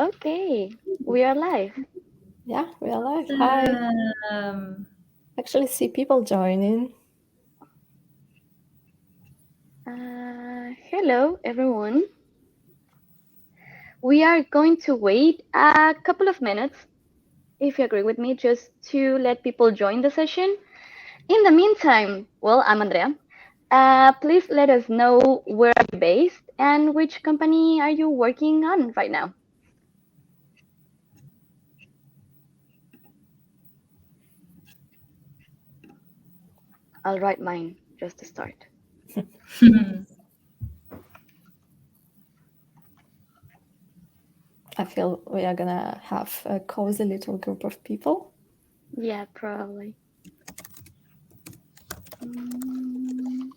Okay, we are live. Yeah, we are live. Hi. Actually, see people joining. Hello, everyone. We are going to wait a couple of minutes, if you agree with me, just to let people join the session. In the meantime, well, I'm Andrea. Please let us know where are you based and which company are you working on right now. I'll write mine just to start. I feel we are gonna have a cozy little group of people. Yeah, probably. Mm.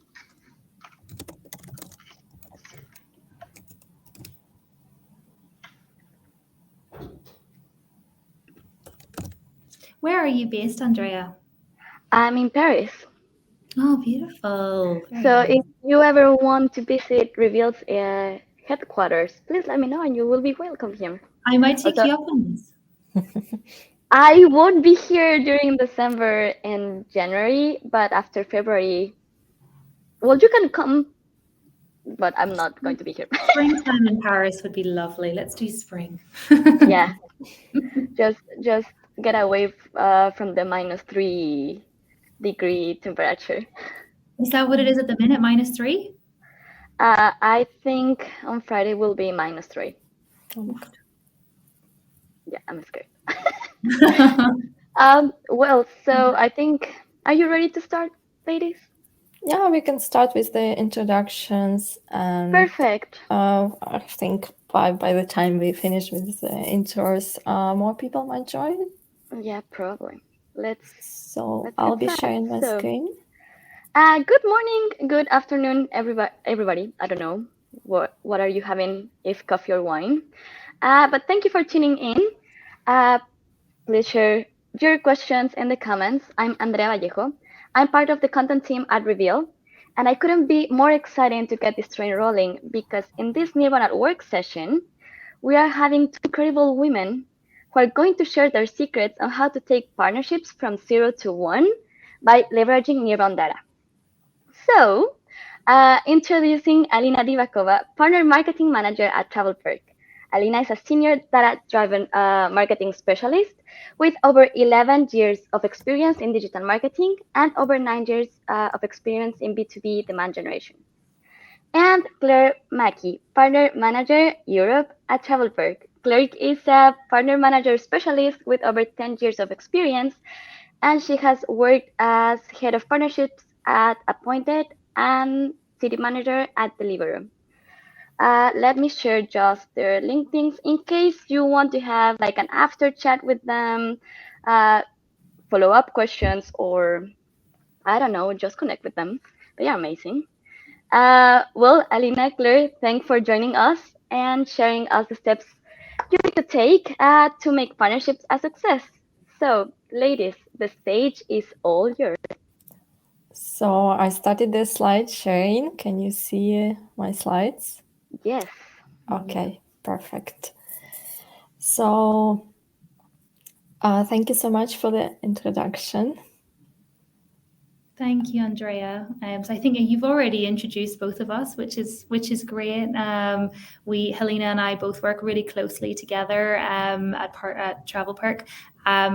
Where are you based, Andrea? I'm in Paris. Oh, beautiful. Very So nice. if you ever want to visit Reveal's headquarters, please let me know and you will be welcome here. I might take Also, you up on this. I won't be here during December and January, but after February, well, you can come, but I'm not going to be here. Springtime in Paris would be lovely. Let's do spring. Yeah, just get away from the -3 degree temperature. Is that what it is at the minute? -3? I think on Friday will be -3. Oh my god. Yeah, I'm scared. Well, so I think, are you ready to start, ladies? Yeah, we can start with the introductions, and Perfect. I think by the time we finish with the intros, more people might join. Yeah, probably. Let's So let's I'll get be started. sharing my So, screen. good morning, good afternoon, everybody. I don't know what are you having, if coffee or wine. But thank you for tuning in. Uh, please share your questions in the comments. I'm Andrea Vallejo. I'm part of the content team at Reveal, and I couldn't be more excited to get this train rolling because in this Nearbound at Work session, we are having two incredible women who are going to share their secrets on how to take partnerships from 0 to 1 by leveraging Nearbound data. So, introducing Halyna Divakova, Partner Marketing Manager at TravelPerk. Halyna is a senior data-driven marketing specialist with over 11 years of experience in digital marketing and over 9 years of experience in B2B demand generation. And Clare Mackey, Partner Manager Europe at TravelPerk. Clare is a Partner Manager specialist with over 10 years of experience, and she has worked as Head of Partnerships at Appointed and City Manager at Deliveroo. Let me share just their LinkedIn's in case you want to have like an after chat with them, follow-up questions, or I don't know, just connect with them. They are amazing. Well, Halyna, Claire, thanks for joining us and sharing us the steps you need to take to make partnerships a success. So, ladies, the stage is all yours. So I started the slide sharing. Can you see my slides? Yes. Okay, perfect. So thank you so much for the introduction. Thank you, Andrea. So I think you've already introduced both of us, which is great. Halyna and I both work really closely together at TravelPerk.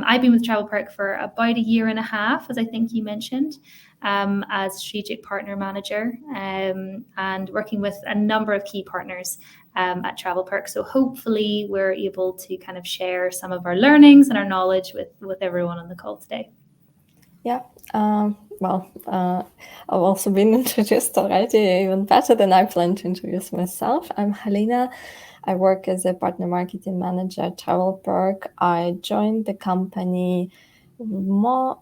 I've been with TravelPerk for about a year and a half, as I think you mentioned, as strategic partner manager, and working with a number of key partners at TravelPerk. So hopefully we're able to kind of share some of our learnings and our knowledge with everyone on the call today. Yeah. I've also been introduced already, even better than I planned to introduce myself. I'm Halyna. I work as a partner marketing manager at TravelPerk. I joined the company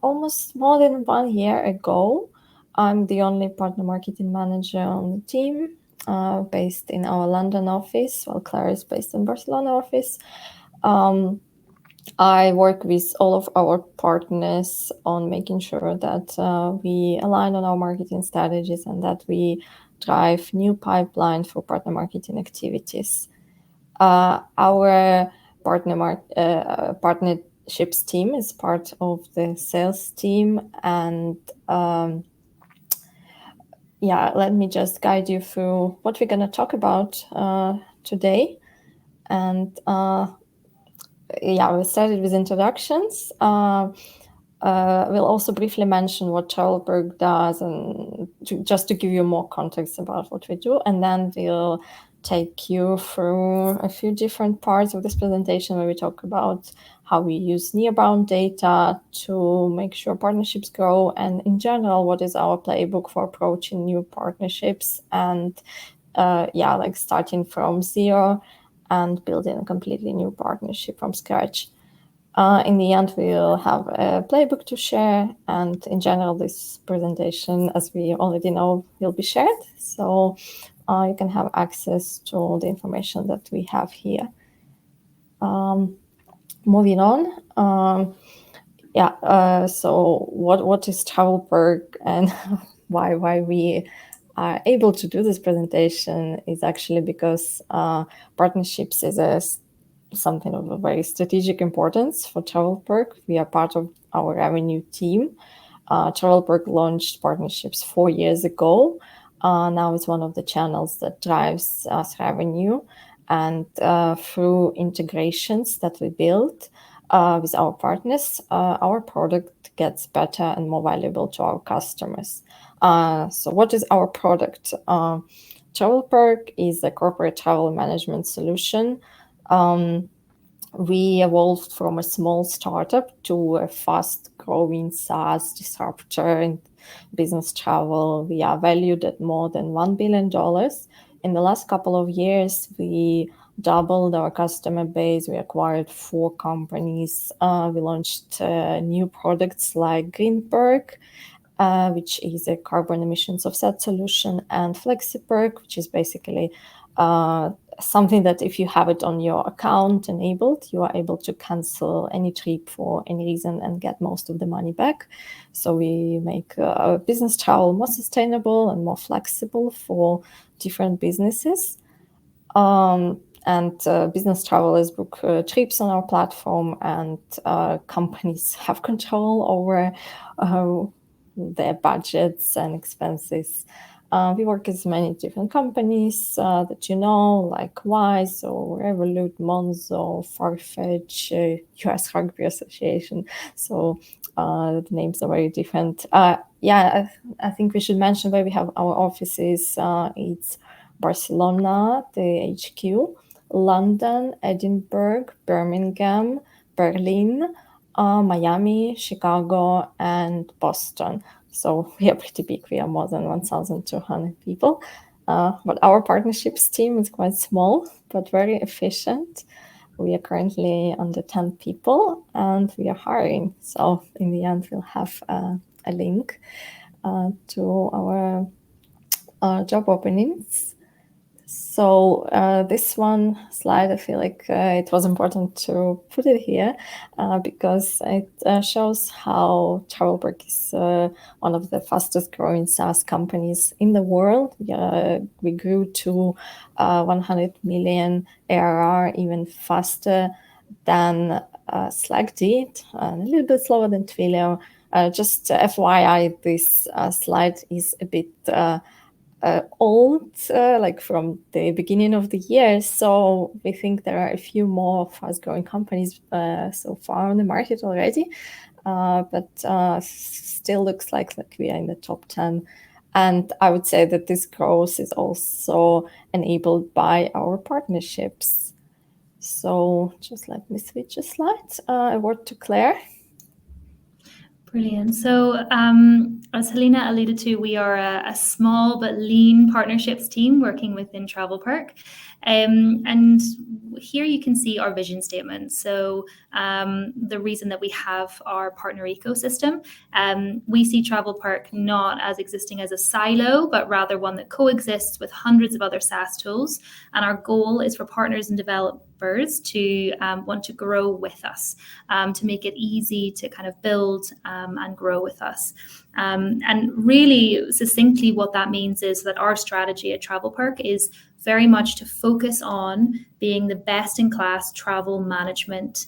almost more than 1 year ago. I'm the only partner marketing manager on the team, based in our London office, while Clare is based in Barcelona office. I work with all of our partners on making sure that we align on our marketing strategies and that we drive new pipeline for partner marketing activities. Our partnerships team is part of the sales team, and let me just guide you through what we're going to talk about today. And we started with introductions. We'll also briefly mention what TravelPerk does, and just to give you more context about what we do, and then we'll take you through a few different parts of this presentation where we talk about how we use Nearbound data to make sure partnerships grow, and in general, what is our playbook for approaching new partnerships, and starting from zero and building a completely new partnership from scratch. In the end, we'll have a playbook to share, and in general, this presentation, as we already know, will be shared. So you can have access to all the information that we have here. Moving on. So what is TravelPerk, and why we are able to do this presentation is actually because partnerships is something of a very strategic importance for TravelPerk. We are part of our revenue team. TravelPerk launched partnerships 4 years ago. Now it's one of the channels that drives us revenue, and through integrations that we build with our partners, our product gets better and more valuable to our customers. So what is our product? TravelPerk is a corporate travel management solution. We evolved from a small startup to a fast-growing SaaS disruptor in business travel. We are valued at more than $1 billion. In the last couple of years, we doubled our customer base. We acquired 4 companies. We launched new products like GreenPerk, which is a carbon emissions offset solution, and FlexiPerk, which is basically something that if you have it on your account enabled, you are able to cancel any trip for any reason and get most of the money back. So we make business travel more sustainable and more flexible for different businesses. And business travelers book trips on our platform, and companies have control over their budgets and expenses. We work with many different companies that you know, like Wise or Revolut, Monzo, Farfetch, US Rugby Association. So the names are very different. I think we should mention where we have our offices. It's Barcelona, the HQ, London, Edinburgh, Birmingham, Berlin, Miami, Chicago, and Boston. So we are pretty big. We are more than 1,200 people. But our partnerships team is quite small, but very efficient. We are currently under 10 people, and we are hiring. So in the end, we'll have a link to our job openings. So this one slide, I feel like it was important to put it here because it shows how TravelPerk is one of the fastest growing SaaS companies in the world. We grew to 100 million ARR even faster than Slack did, and a little bit slower than Twilio. Just FYI, this slide is a bit old, like from the beginning of the year. So we think there are a few more fast-growing companies so far on the market already, but still looks like we are in the top 10. And I would say that this growth is also enabled by our partnerships. So just let me switch a slide. A word to Claire. Brilliant. So as Halyna alluded to, we are a small but lean partnerships team working within TravelPerk. And here you can see our vision statement. So the reason that we have our partner ecosystem, we see TravelPerk not as existing as a silo, but rather one that coexists with hundreds of other SaaS tools. And our goal is for partners and developers to want to grow with us, to make it easy to kind of build and grow with us. And really succinctly, what that means is that our strategy at TravelPerk is very much to focus on being the best-in-class travel management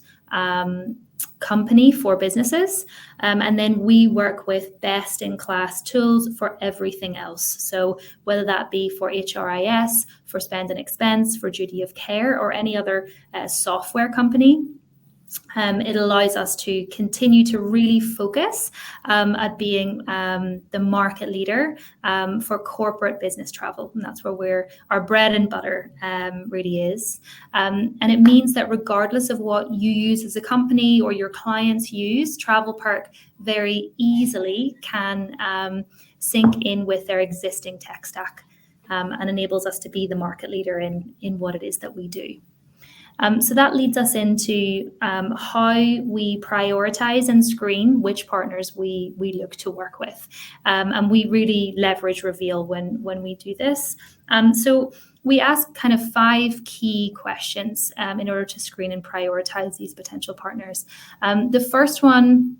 company for businesses. And then we work with best-in-class tools for everything else. So whether that be for HRIS, for spend and expense, for duty of care, or any other software company, it allows us to continue to really focus at being the market leader for corporate business travel. And that's where our bread and butter really is. And it means that regardless of what you use as a company or your clients use, TravelPerk very easily can sync in with their existing tech stack and enables us to be the market leader in what it is that we do. So that leads us into how we prioritize and screen which partners we look to work with. And we really leverage Reveal when we do this. So we ask kind of 5 key questions in order to screen and prioritize these potential partners. The first one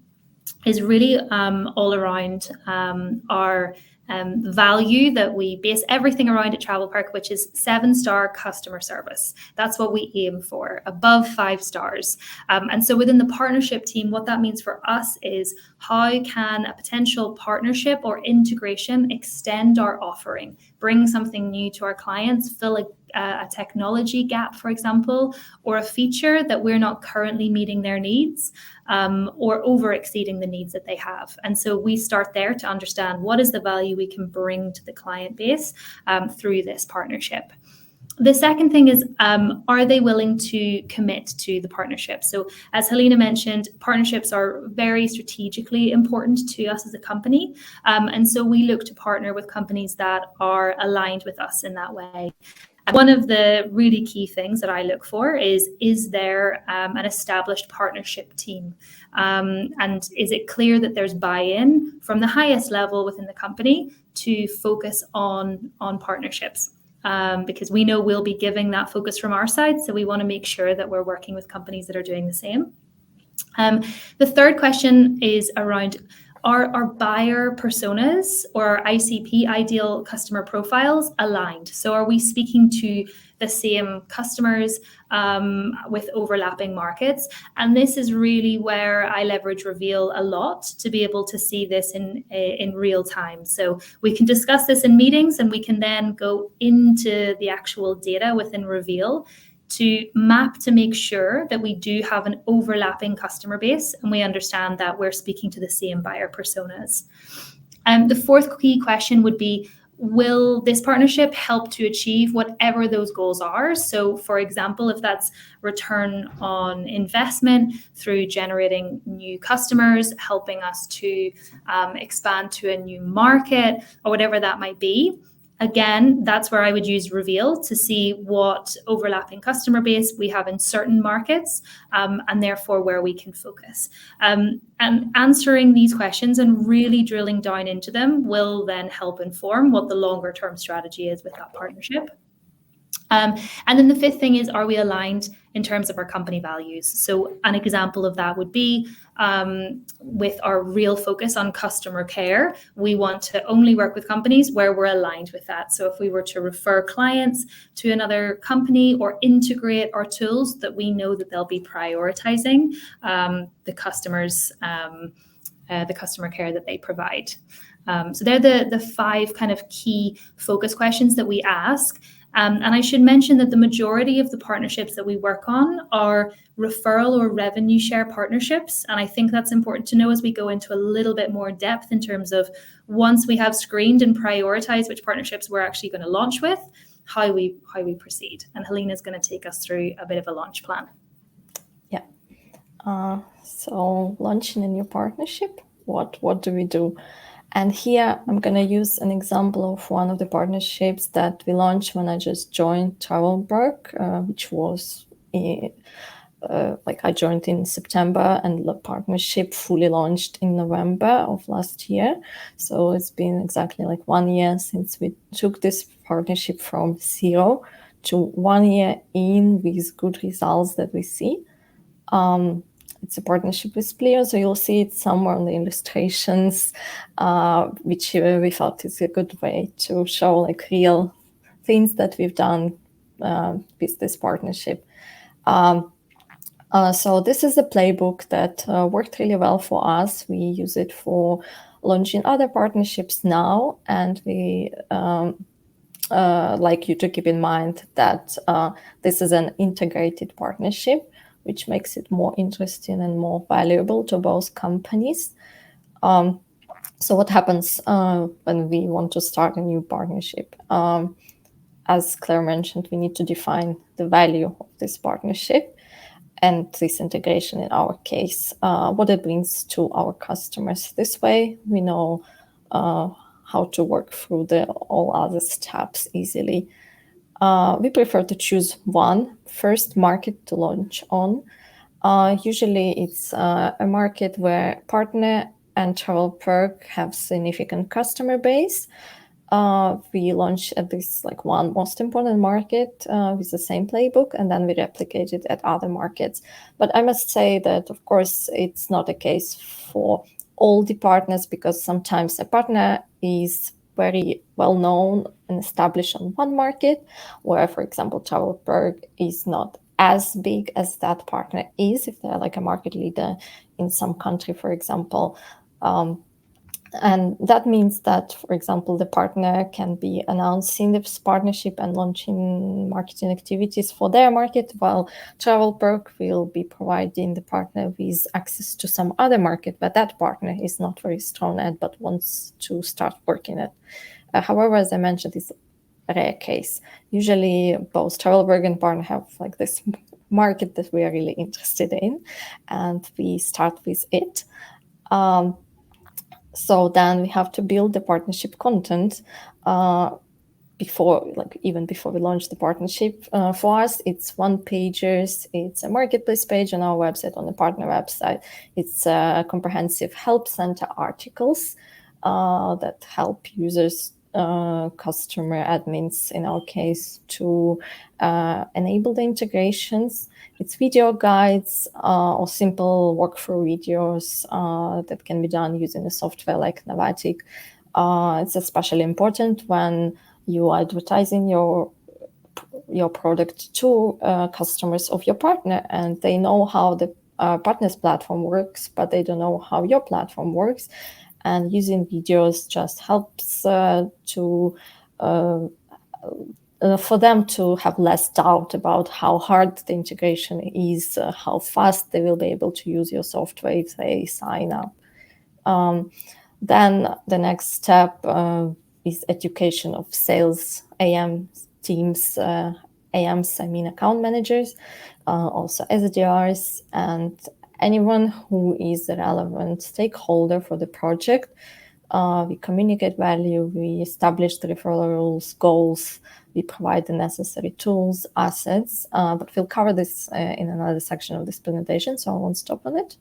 is really all around our value that we base everything around at TravelPerk, which is 7-star customer service. That's what we aim for, above 5 stars. And so within the partnership team, what that means for us is how can a potential partnership or integration extend our offering, bring something new to our clients, fill a technology gap, for example, or a feature that we're not currently meeting their needs, or over exceeding the needs that they have. And so we start there to understand what is the value we can bring to the client base through this partnership. The second thing is, are they willing to commit to the partnership? So as Halyna mentioned, partnerships are very strategically important to us as a company. And so we look to partner with companies that are aligned with us in that way. One of the really key things that I look for is there an established partnership team? And is it clear that there's buy-in from the highest level within the company to focus on partnerships? Because we know we'll be giving that focus from our side. So we want to make sure that we're working with companies that are doing the same. The third question is around, are our buyer personas or ICP, ideal customer profiles, aligned? So are we speaking to the same customers with overlapping markets? And this is really where I leverage Reveal a lot to be able to see this in real time. So we can discuss this in meetings, and we can then go into the actual data within Reveal to map to make sure that we do have an overlapping customer base and we understand that we're speaking to the same buyer personas. The fourth key question would be, will this partnership help to achieve whatever those goals are? So for example, if that's return on investment through generating new customers, helping us to expand to a new market, or whatever that might be. Again, that's where I would use Reveal to see what overlapping customer base we have in certain markets, and therefore where we can focus. And answering these questions and really drilling down into them will then help inform what the longer term strategy is with that partnership. And then the fifth thing is, are we aligned in terms of our company values? So an example of that would be with our real focus on customer care, we want to only work with companies where we're aligned with that. So if we were to refer clients to another company or integrate our tools, that we know that they'll be prioritizing the customers, the customer care that they provide. So they're the 5 kind of key focus questions that we ask. And I should mention that the majority of the partnerships that we work on are referral or revenue share partnerships. And I think that's important to know as we go into a little bit more depth in terms of, once we have screened and prioritized which partnerships we're actually going to launch with, how we proceed. And Halyna is going to take us through a bit of a launch plan. Yeah. So launching a new partnership, what do we do? And here I'm going to use an example of one of the partnerships that we launched when I just joined TravelPerk, which was I joined in September, and the partnership fully launched in November of last year. So it's been exactly 1 year since we took this partnership from 0 to 1 year in with good results that we see. It's a partnership with Pleo, so you'll see it somewhere on the illustrations, which we thought is a good way to show real things that we've done with this partnership. So this is a playbook that worked really well for us. We use it for launching other partnerships now, and we like you to keep in mind that this is an integrated partnership, which makes it more interesting and more valuable to both companies. So what happens when we want to start a new partnership? As Claire mentioned, we need to define the value of this partnership and this integration in our case, what it brings to our customers. This way, we know how to work through all other steps easily. We prefer to choose one first market to launch on. Usually it's a market where partner and TravelPerk have significant customer base. We launch at this one most important market with the same playbook, and then we replicate it at other markets. But I must say that, of course, it's not a case for all the partners, because sometimes a partner is very well known and established on one market, where, for example, TravelPerk is not as big as that partner is, if they're a market leader in some country, for example. And that means that, for example, the partner can be announcing this partnership and launching marketing activities for their market, while TravelPerk will be providing the partner with access to some other market that that partner is not very strong at but wants to start working at. However, as I mentioned, it's a rare case. Usually both TravelPerk and partner have this market that we are really interested in, and we start with it. So then we have to build the partnership content even before we launch the partnership. For us, it's one-pagers. It's a marketplace page on our website, on the partner website. It's comprehensive help center articles that help users, customer admins in our case, to enable the integrations. It's video guides or simple workflow videos that can be done using a software like Navatic. It's especially important when you are advertising your product to customers of your partner, and they know how the partner's platform works, but they don't know how your platform works. And using videos just helps for them to have less doubt about how hard the integration is, how fast they will be able to use your software if they sign up. Then the next step is education of sales AM teams, AMs, account managers, also SDRs, and anyone who is a relevant stakeholder for the project. We communicate value, we establish the referral rules, goals, we provide the necessary tools, assets, but we'll cover this in another section of this presentation, so I won't stop on it.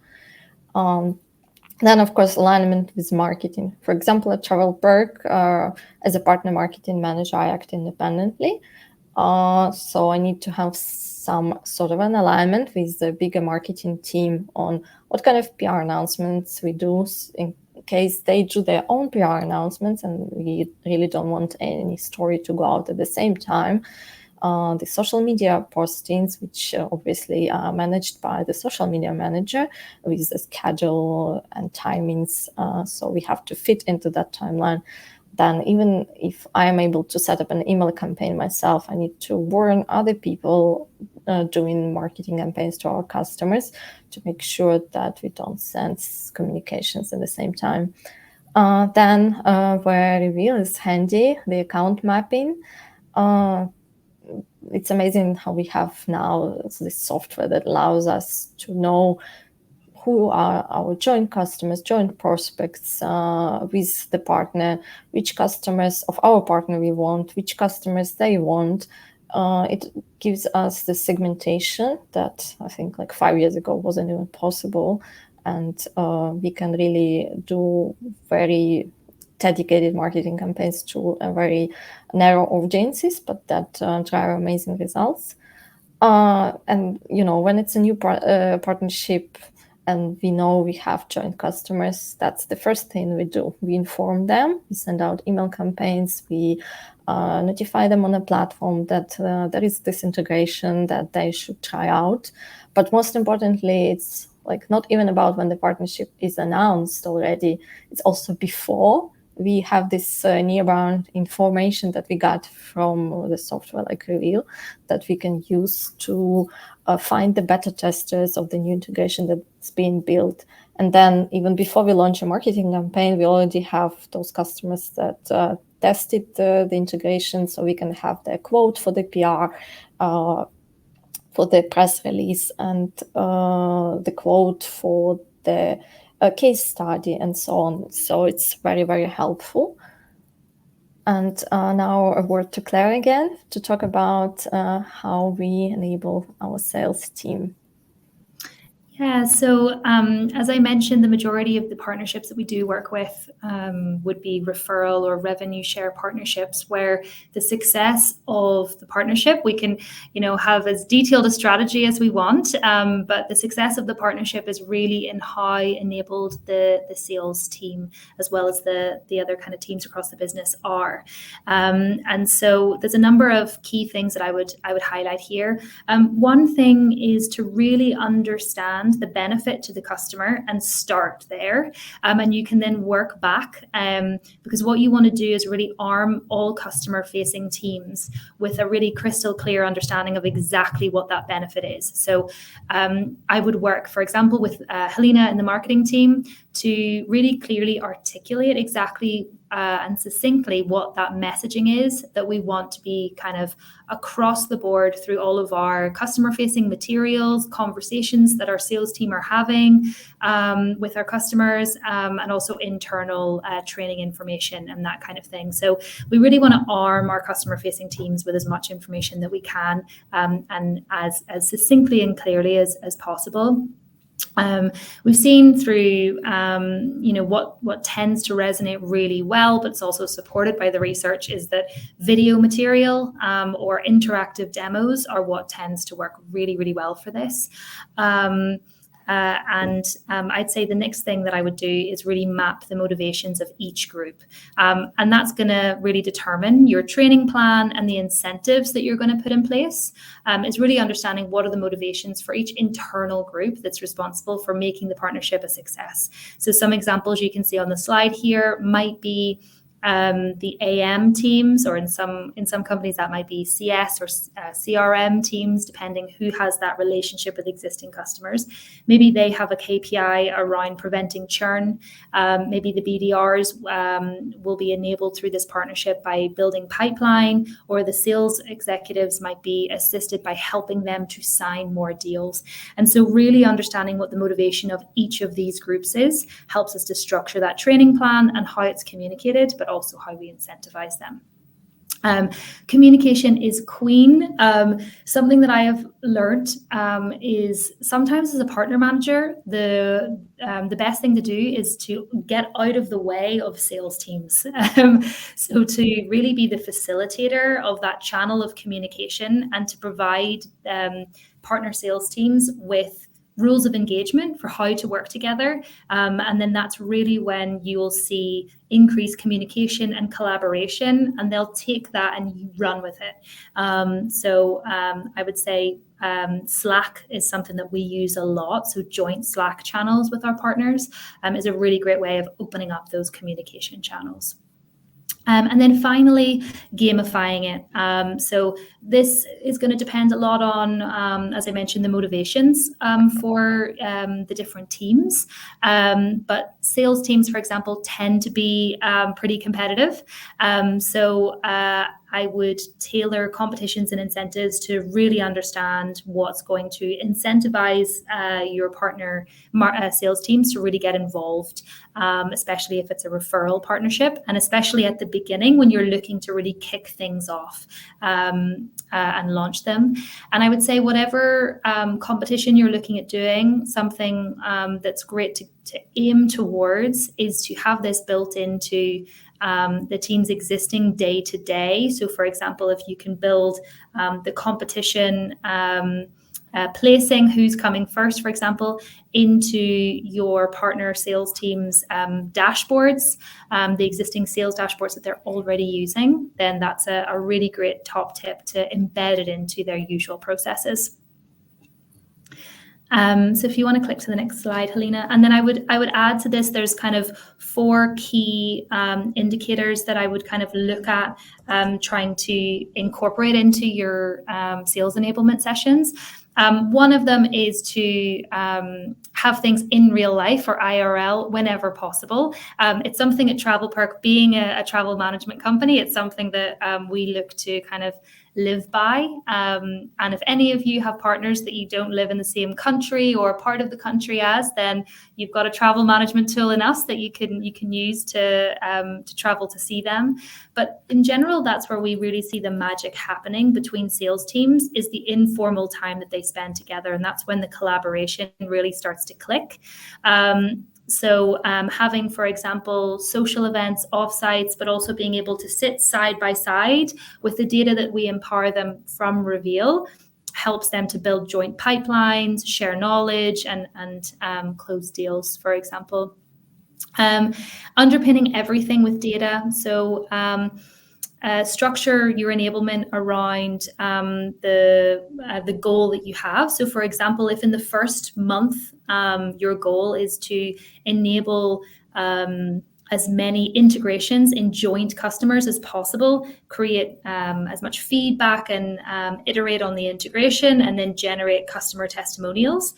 Then, of course, alignment with marketing. For example, at TravelPerk, as a partner marketing manager, I act independently. So I need to have some sort of an alignment with the bigger marketing team on what kind of PR announcements we do in case they do their own PR announcements, and we really don't want any story to go out at the same time. The social media postings, which obviously are managed by the social media manager with the schedule and timings, so we have to fit into that timeline. Then even if I am able to set up an email campaign myself, I need to warn other people doing marketing campaigns to our customers to make sure that we don't send communications at the same time. Then where reveal is handy, the account mapping. It's amazing how we have now this software that allows us to know who are our joint customers, joint prospects with the partner, which customers of our partner we want, which customers they want. It gives us the segmentation that I think 5 years ago wasn't even possible. And we can really do very dedicated marketing campaigns to a very narrow audiences, but that drive amazing results. And when it's a new partnership, and we know we have joint customers, that's the first thing we do. We inform them, we send out email campaigns, we notify them on a platform that there is this integration that they should try out. But most importantly, it's like not even about when the partnership is announced already, it's also before. We have this Nearbound information that we got from the software like Reveal that we can use to find the beta testers of the new integration that's being built. And then even before we launch a marketing campaign, we already have those customers that tested the integration, so we can have their quote for the PR, for the press release, and the quote for the case study and so on. So it's very, very helpful. And now a word to Claire again to talk about how we enable our sales team. Yeah, so as I mentioned, the majority of the partnerships that we do work with would be referral or revenue share partnerships, where the success of the partnership, we can, have as detailed a strategy as we want, but the success of the partnership is really in how enabled the sales team, as well as the other kind of teams across the business are. And so there's a number of key things that I would highlight here. One thing is to really understand the benefit to the customer and start there. And you can then work back, because what you want to do is really arm all customer facing teams with a really crystal clear understanding of exactly what that benefit is. So I would work, for example, with Halyna and the marketing team to really clearly articulate exactly and succinctly what that messaging is that we want to be kind of across the board through all of our customer facing materials, conversations that our sales team are having with our customers, and also internal training information and that kind of thing. So we really want to arm our customer facing teams with as much information that we can, and as succinctly and clearly as possible. We've seen through, what tends to resonate really well, but it's also supported by the research, is that video material or interactive demos are what tends to work really, really well for this. And I'd say the next thing that I would do is really map the motivations of each group. And that's going to really determine your training plan and the incentives that you're going to put in place. It's really understanding what are the motivations for each internal group that's responsible for making the partnership a success. So some examples you can see on the slide here might be the AM teams, or in some companies that might be CS or CRM teams, depending who has that relationship with existing customers. Maybe they have a KPI around preventing churn. Maybe the BDRs will be enabled through this partnership by building pipeline, or the sales executives might be assisted by helping them to sign more deals. And so really understanding what the motivation of each of these groups is helps us to structure that training plan and how it's communicated, but also how we incentivize them. Communication is queen. Something that I have learned is sometimes as a partner manager, the best thing to do is to get out of the way of sales teams. So to really be the facilitator of that channel of communication, and to provide partner sales teams with rules of engagement for how to work together. And then that's really when you will see increased communication and collaboration, and they'll take that and you run with it. So I would say Slack is something that we use a lot. So joint Slack channels with our partners is a really great way of opening up those communication channels. And then finally, gamifying it. So this is going to depend a lot on, as I mentioned, the motivations for the different teams. But sales teams, for example, tend to be pretty competitive. So I would tailor competitions and incentives to really understand what's going to incentivize your partner sales teams to really get involved, especially if it's a referral partnership, and especially at the beginning when you're looking to really kick things off and launch them. And I would say whatever competition you're looking at doing, something that's great to aim towards is to have this built into the team's existing day-to-day. So for example, if you can build the competition placing who's coming first, for example, into your partner sales team's dashboards, the existing sales dashboards that they're already using, then that's a really great top tip to embed it into their usual processes. So if you want to click to the next slide, Halyna, and then I would add to this, there's kind of 4 key indicators that I would kind of look at trying to incorporate into your sales enablement sessions. One of them is to have things in real life, or IRL, whenever possible. It's something at TravelPerk, being a travel management company, it's something that we look to kind of live by. And if any of you have partners that you don't live in the same country or part of the country as, then you've got a travel management tool in us that you can use to travel to see them. But in general, that's where we really see the magic happening between sales teams, is the informal time that they spend together. And that's when the collaboration really starts to click. So having, for example, social events, offsites, but also being able to sit side by side with the data that we empower them from Reveal helps them to build joint pipelines, share knowledge, and close deals, for example. Underpinning everything with data. So structure your enablement around the goal that you have. So for example, if in the first month your goal is to enable as many integrations in joint customers as possible, create as much feedback and iterate on the integration, and then generate customer testimonials,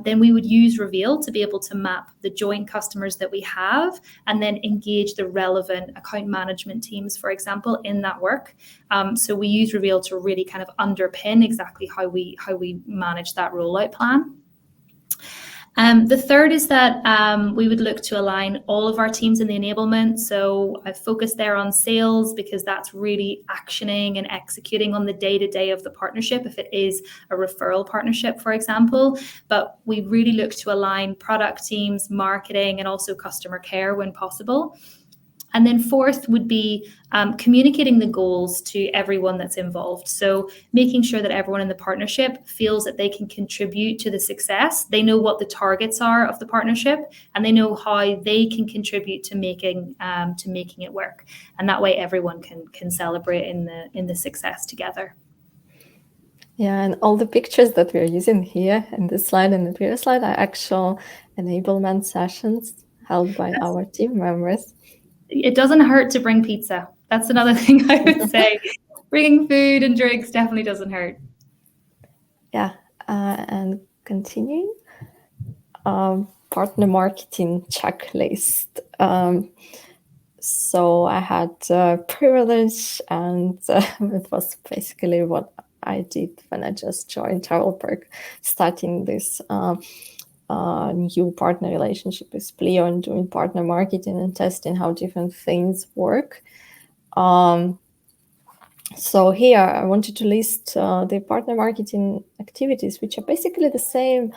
then we would use Reveal to be able to map the joint customers that we have and then engage the relevant account management teams, for example, in that work. So we use Reveal to really kind of underpin exactly how we manage that rollout plan. The third is that we would look to align all of our teams in the enablement. So I've focused there on sales because that's really actioning and executing on the day-to-day of the partnership, if it is a referral partnership, for example. But we really look to align product teams, marketing, and also customer care when possible. And then fourth would be communicating the goals to everyone that's involved. So making sure that everyone in the partnership feels that they can contribute to the success. They know what the targets are of the partnership, and they know how they can contribute to making it work. And that way, everyone can celebrate in the success together. Yeah, and all the pictures that we're using here in this slide and the previous slide are actual enablement sessions held by our team members. It doesn't hurt to bring pizza. That's another thing I would say. Bringing food and drinks definitely doesn't hurt. Yeah, and continuing, partner marketing checklist. So I had privilege, and it was basically what I did when I just joined TravelPerk, starting this new partner relationship with Pleo and doing partner marketing and testing how different things work. So here I wanted to list the partner marketing activities, which are basically the same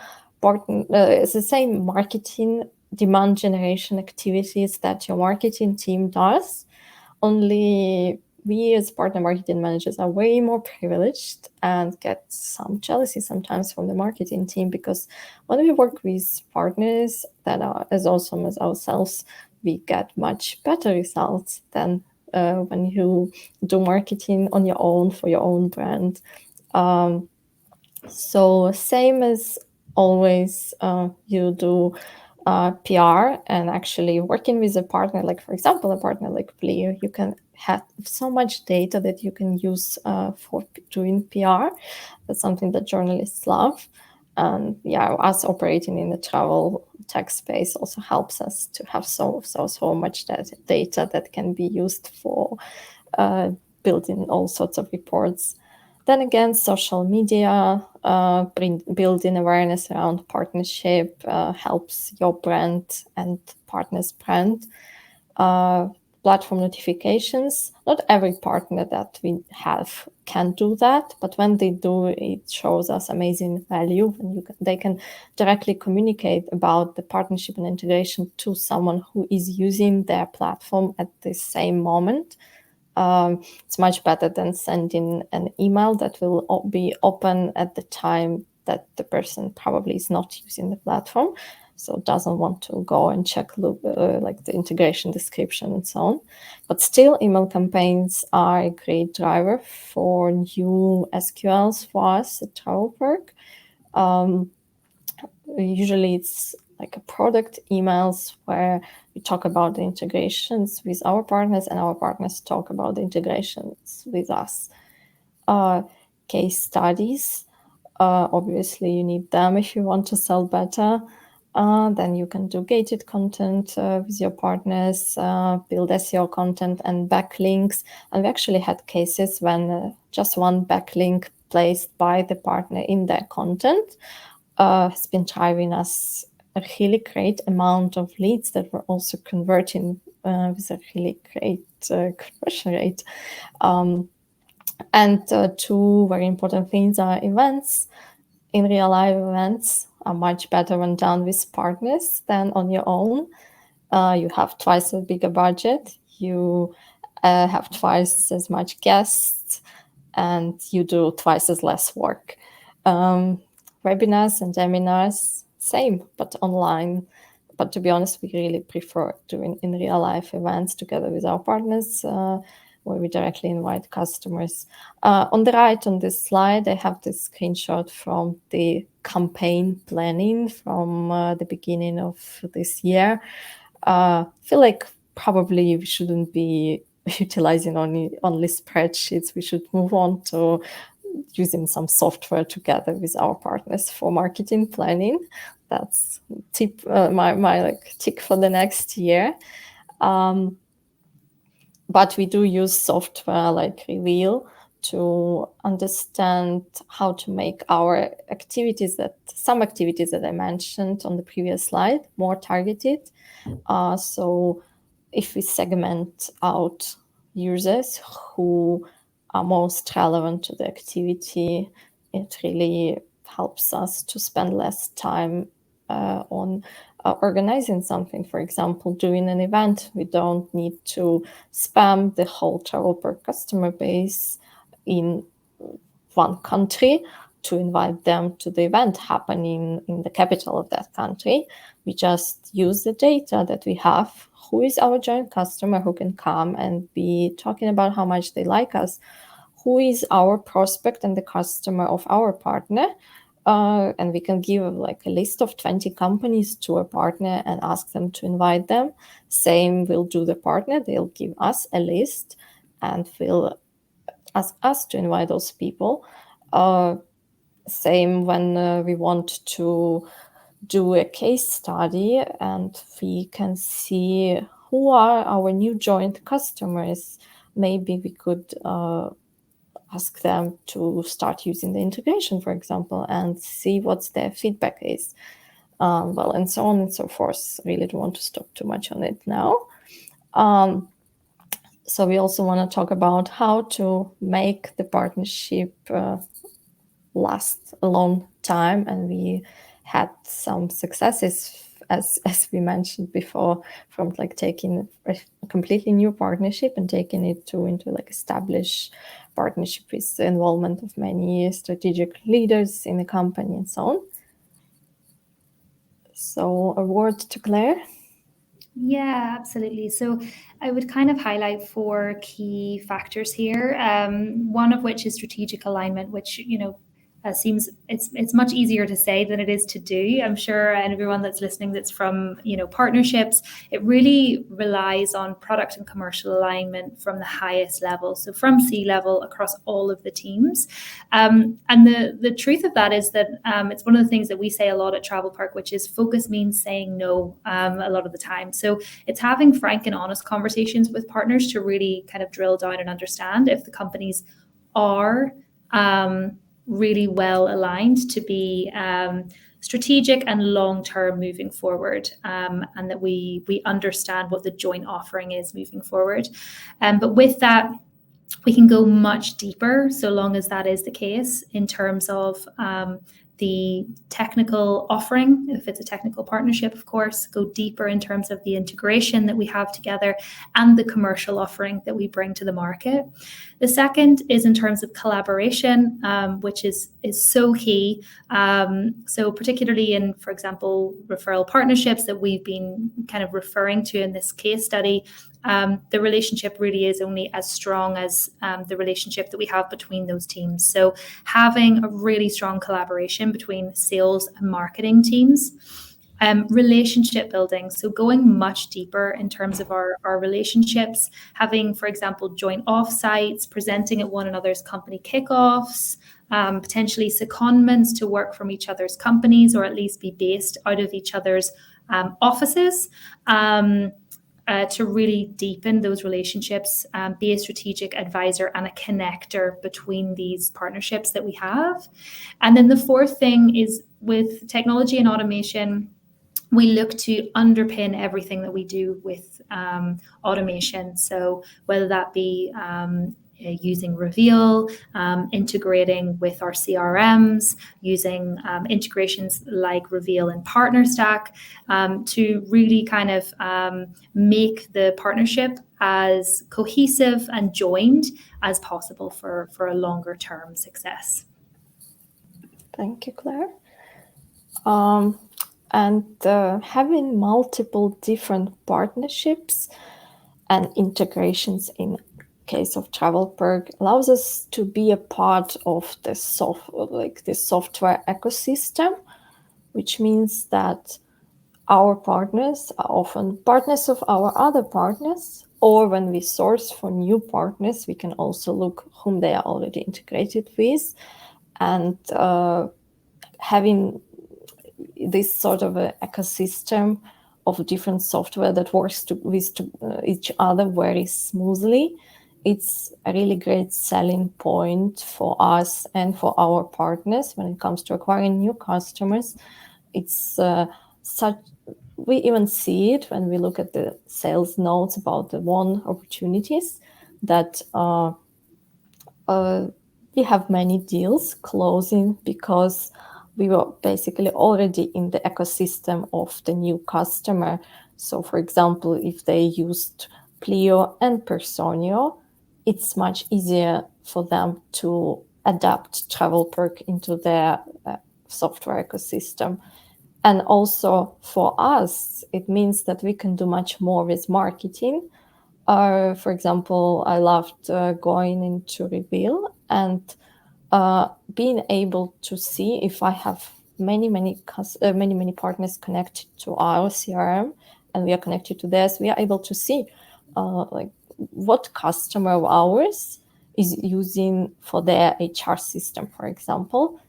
marketing demand generation activities that your marketing team does. Only we as partner marketing managers are way more privileged and get some jealousy sometimes from the marketing team, because when we work with partners that are as awesome as ourselves, we get much better results than when you do marketing on your own for your own brand. So same as always, you do PR, and actually working with a partner, like for example, a partner like Pleo, you can have so much data that you can use for doing PR. That's something that journalists love. And yeah, us operating in the travel tech space also helps us to have so much data that can be used for building all sorts of reports. Then again, social media, building awareness around partnership helps your brand and partner's brand. Platform notifications. Not every partner that we have can do that, but when they do, it shows us amazing value, and they can directly communicate about the partnership and integration to someone who is using their platform at the same moment. It's much better than sending an email that will be open at the time that the person probably is not using the platform, so doesn't want to go and check like the integration description and so on. But still, email campaigns are a great driver for new SQLs for us at TravelPerk. Usually it's like a product emails where we talk about the integrations with our partners and our partners talk about the integrations with us. Case studies, obviously you need them if you want to sell better. Then you can do gated content with your partners, build SEO content and backlinks. And we actually had cases when just one backlink placed by the partner in their content has been driving us a really great amount of leads that were also converting with a really great conversion rate. And two very important things are events. In real life, events are much better when done with partners than on your own. You have twice as big a budget, you have twice as much guests, and you do twice as less work. Webinars and seminars, same, but online. But to be honest, we really prefer doing in real life events together with our partners, where we directly invite customers. On the right on this slide, I have this screenshot from the campaign planning from the beginning of this year. I feel like probably we shouldn't be utilizing only spreadsheets. We should move on to using some software together with our partners for marketing planning. That's tip, my like tick for the next year. But we do use software like Reveal to understand how to make our activities, some activities that I mentioned on the previous slide, more targeted. So if we segment out users who are most relevant to the activity, it really helps us to spend less time on organizing something. For example, doing an event, we don't need to spam the whole TravelPerk customer base in one country to invite them to the event happening in the capital of that country. We just use the data that we have. Who is our joint customer who can come and be talking about how much they like us? Who is our prospect and the customer of our partner? And we can give like a list of 20 companies to a partner and ask them to invite them. Same will do the partner. They'll give us a list and will ask us to invite those people. Same when we want to do a case study and we can see who are our new joint customers. Maybe we could ask them to start using the integration, for example, and see what their feedback is. Well, and so on and so forth. I really don't want to stop too much on it now. So we also want to talk about how to make the partnership last a long time. And we had some successes, as we mentioned before, from like taking a completely new partnership and taking it into like established partnership with the involvement of many strategic leaders in the company and so on. So a word to Claire. Yeah, absolutely. So I would kind of highlight 4 key factors here. One of which is strategic alignment, which, you know, seems it's much easier to say than it is to do. I'm sure, and everyone that's listening that's from, you know, partnerships, it really relies on product and commercial alignment from the highest level. So from C-level across all of the teams. And the truth of that is that it's one of the things that we say a lot at TravelPerk, which is focus means saying no a lot of the time. So it's having frank and honest conversations with partners to really kind of drill down and understand if the companies are really well aligned to be strategic and long-term moving forward, and that we understand what the joint offering is moving forward. But with that, we can go much deeper so long as that is the case in terms of the technical offering, if it's a technical partnership, of course, go deeper in terms of the integration that we have together and the commercial offering that we bring to the market. The second is in terms of collaboration, which is so key. So particularly in, for example, referral partnerships that we've been kind of referring to in this case study, the relationship really is only as strong as the relationship that we have between those teams. So having a really strong collaboration between sales and marketing teams. Relationship building, so going much deeper in terms of our relationships, having, for example, joint offsites, presenting at one another's company kickoffs, potentially secondments to work from each other's companies or at least be based out of each other's offices. To really deepen those relationships, be a strategic advisor and a connector between these partnerships that we have. And then the fourth thing is with technology and automation, we look to underpin everything that we do with automation. So whether that be using Reveal, integrating with our CRMs, using integrations like Reveal and PartnerStack to really kind of make the partnership as cohesive and joined as possible for a longer term success. Thank you, Claire. And having multiple different partnerships and integrations in case of TravelPerk allows us to be a part of the software ecosystem, which means that our partners are often partners of our other partners, or when we source for new partners, we can also look whom they are already integrated with, and having this sort of an ecosystem of different software that works with each other very smoothly. It's a really great selling point for us and for our partners when it comes to acquiring new customers. It's we even see it when we look at the sales notes about the won opportunities that we have many deals closing because we were basically already in the ecosystem of the new customer. So, for example, if they used Pleo and Personio, it's much easier for them to adapt TravelPerk into their software ecosystem. And also for us, it means that we can do much more with marketing. For example, I loved going into Reveal and being able to see if I have many partners connected to our CRM and we are connected to theirs, we are able to see what customer of ours is using for their HR system, for example.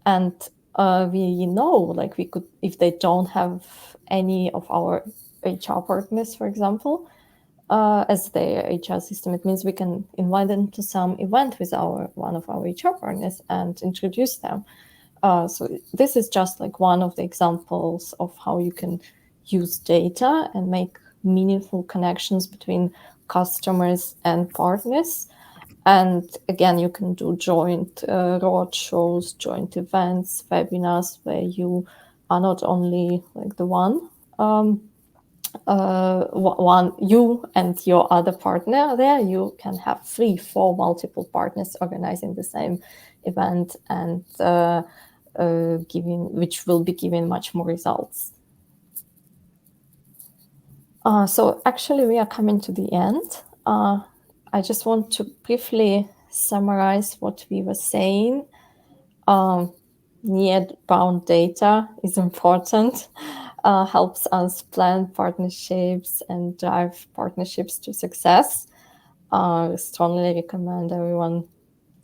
And we know, we could, if they don't have any of our HR partners, for example, as their HR system, it means we can invite them to some event with one of our HR partners and introduce them. So this is just one of the examples of how you can use data and make meaningful connections between customers and partners. And again, you can do joint road shows, joint events, webinars, where you are not only the one, you and your other partner there, you can have 3-4 multiple partners organizing the same event and which will be giving much more results. So actually we are coming to the end. I just want to briefly summarize what we were saying. Nearbound data is important, helps us plan partnerships and drive partnerships to success. I strongly recommend everyone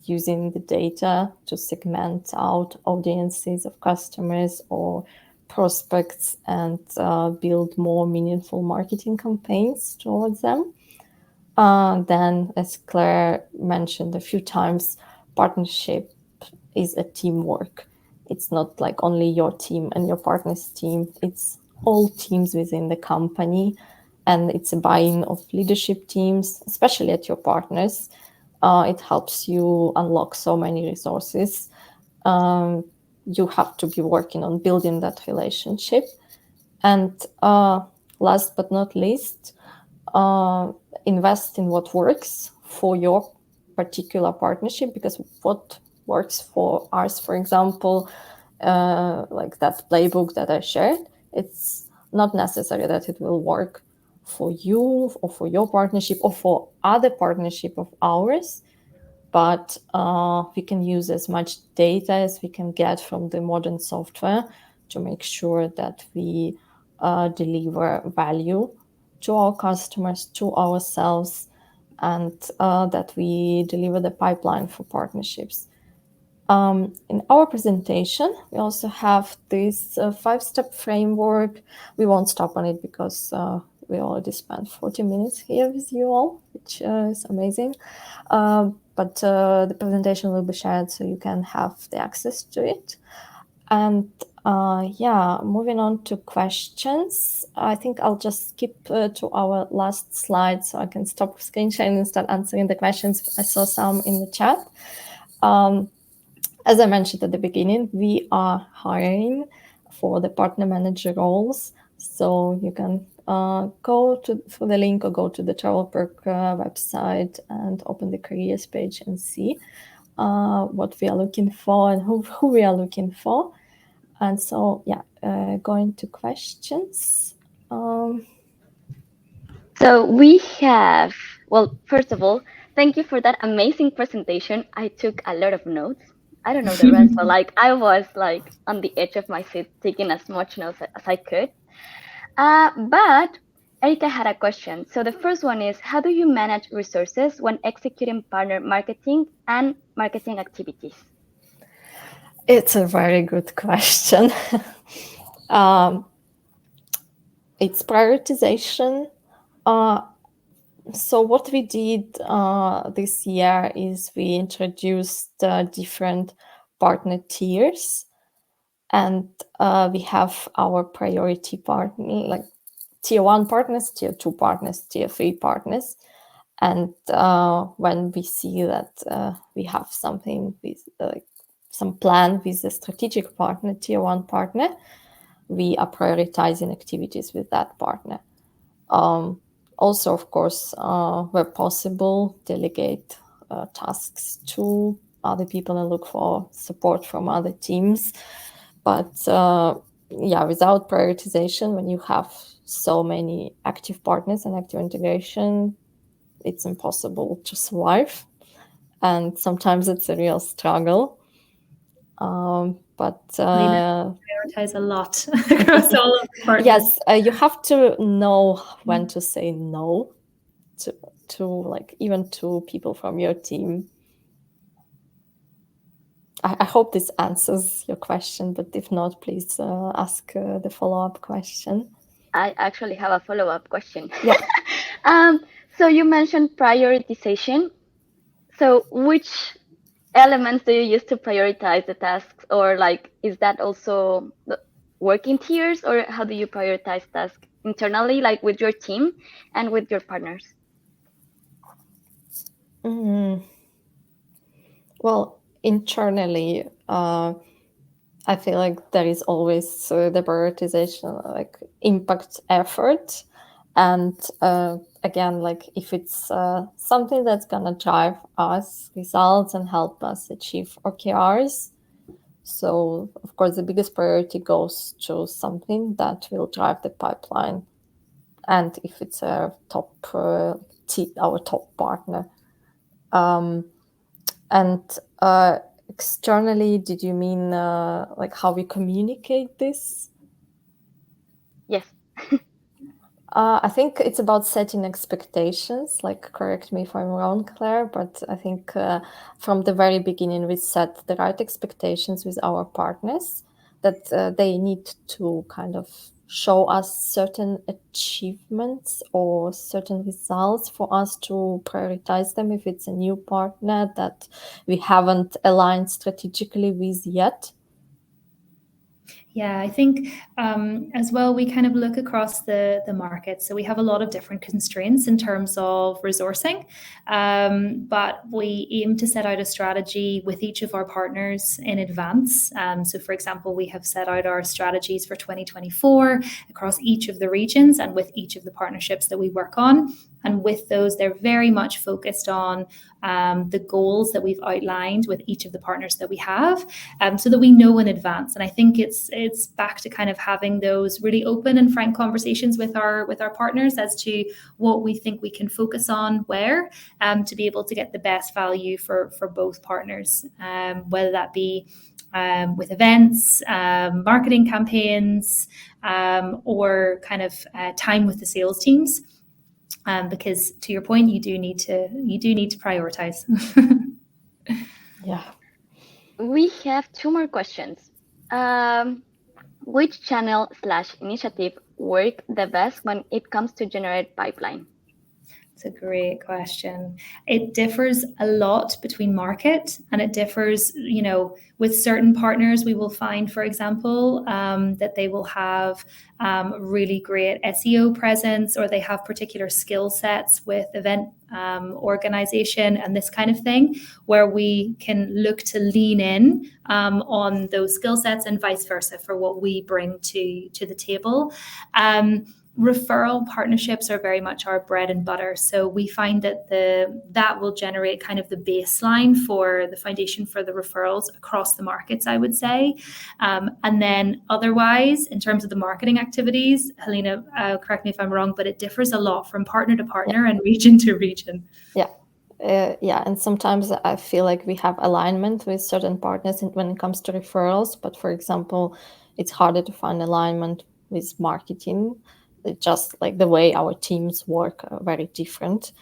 using the data to segment out audiences of customers or prospects and build more meaningful marketing campaigns towards them. Then, as Claire mentioned a few times, partnership is a teamwork. It's not only your team and your partner's team. It's all teams within the company, and it's a buy-in of leadership teams, especially at your partners. It helps you unlock so many resources. you have to be working on building that relationship. And last but not least, invest in what works for your particular partnership, because what works for us, for example, like that playbook that I shared, it's not necessary that it will work for you or for your partnership or for other partnership of ours. But we can use as much data as we can get from the modern software to make sure that we deliver value to our customers, to ourselves, and that we deliver the pipeline for partnerships. In our presentation, we also have this 5-step framework. We won't stop on it because we already spent 40 minutes here with you all, which is amazing. But the presentation will be shared so you can have the access to it. And moving on to questions. I think I'll just skip to our last slide so I can stop screen sharing and start answering the questions. I saw some in the chat. As I mentioned at the beginning, we are hiring for the partner manager roles. So you can go through the link or go to the TravelPerk website and open the careers page and see what we are looking for and who we are looking for. And so, going to questions. So we have, well, first of all, thank you for that amazing presentation. I took a lot of notes. I don't know the rest, but like I was like on the edge of my seat taking as much notes as I could. But Erika had a question. So the first one is, how do you manage resources when executing partner marketing and marketing activities? It's a very good question. It's prioritization. So what we did this year is we introduced different partner tiers, and we have our priority partner, like tier 1 partners, tier 2 partners, tier 3 partners. And when we see that we have something with some plan with a strategic partner, tier 1 partner, we are prioritizing activities with that partner. Also, of course, where possible, delegate tasks to other people and look for support from other teams. But without prioritization, when you have so many active partners and active integration, it's impossible to survive. And sometimes it's a real struggle. Prioritize a lot across all of the partners. Yes, you have to know when to say no to like even to people from your team. I hope this answers your question, but if not, please ask the follow-up question. I actually have a follow-up question. Yeah. So you mentioned prioritization. So which elements do you use to prioritize the tasks, or like is that also the working tiers, or how do you prioritize tasks internally, like with your team and with your partners? Well, internally, I feel like there is always the prioritization, like impact effort. And again, like if it's something that's going to drive us results and help us achieve OKRs. So, of course, the biggest priority goes to something that will drive the pipeline. And if it's a our top partner. Externally, did you mean like how we communicate this? Yes. I think it's about setting expectations. Like, correct me if I'm wrong, Claire, but I think from the very beginning we set the right expectations with our partners, that they need to kind of show us certain achievements or certain results for us to prioritize them if it's a new partner that we haven't aligned strategically with yet. Yeah, I think as well, we kind of look across the market. So we have a lot of different constraints in terms of resourcing, but we aim to set out a strategy with each of our partners in advance. So for example, we have set out our strategies for 2024 across each of the regions and with each of the partnerships that we work on. And with those, they're very much focused on the goals that we've outlined with each of the partners that we have, so that we know in advance. And I think it's back to kind of having those really open and frank conversations with our partners as to what we think we can focus on where, to be able to get the best value for both partners, whether that be with events, marketing campaigns, or kind of time with the sales teams. Because to your point, you do need to prioritize. Yeah. We have two more questions. Which channel/initiative work the best when it comes to generate pipeline? It's a great question. It differs a lot between market, and it differs, with certain partners. We will find, for example, that they will have really great SEO presence, or they have particular skill sets with event organization and this kind of thing, where we can look to lean in on those skill sets, and vice versa for what we bring to the table. Referral partnerships are very much our bread and butter. So we find that that will generate kind of the baseline for the foundation for the referrals across the markets, I would say. And then otherwise, in terms of the marketing activities, Halyna, correct me if I'm wrong, but it differs a lot from partner to partner and region to region. Yeah, and sometimes I feel like we have alignment with certain partners when it comes to referrals, but for example, it's harder to find alignment with marketing. It's just like the way our teams work are very different.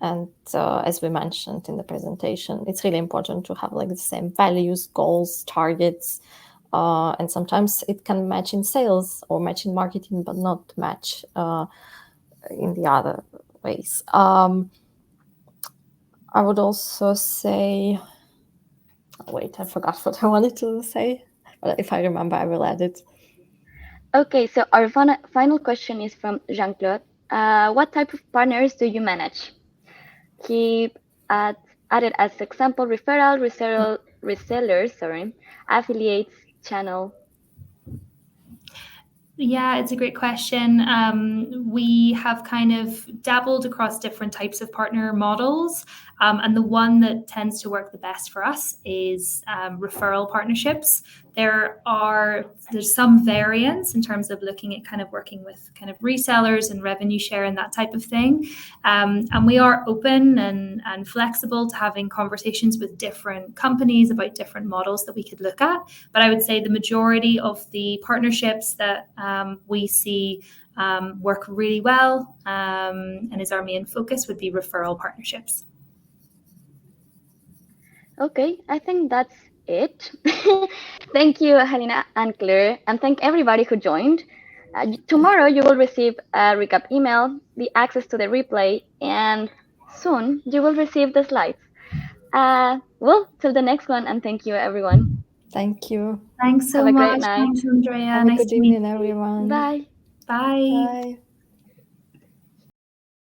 And as we mentioned in the presentation, it's really important to have like the same values, goals, targets, and sometimes it can match in sales or match in marketing, but not match in the other ways. I would also say, wait, I forgot what I wanted to say, but if I remember, I will add it. Okay, so our final question is from Jean-Claude. What type of partners do you manage? He added as example resellers, affiliates, channel. Yeah, it's a great question. We have kind of dabbled across different types of partner models. And the one that tends to work the best for us is referral partnerships. There's some variance in terms of looking at kind of working with kind of resellers and revenue share and that type of thing. And we are open and flexible to having conversations with different companies about different models that we could look at. But I would say the majority of the partnerships that we see work really well and is our main focus would be referral partnerships. Okay, I think that's it. Thank you, Halyna and Claire, and thank everybody who joined. Tomorrow you will receive a recap email, the access to the replay, and soon you will receive the slides. Well, till the next one, and thank you, everyone. Thank you. Thanks so Have a much. great night. Thanks, Andrea. Have a good evening, everyone. Bye. Bye. Bye.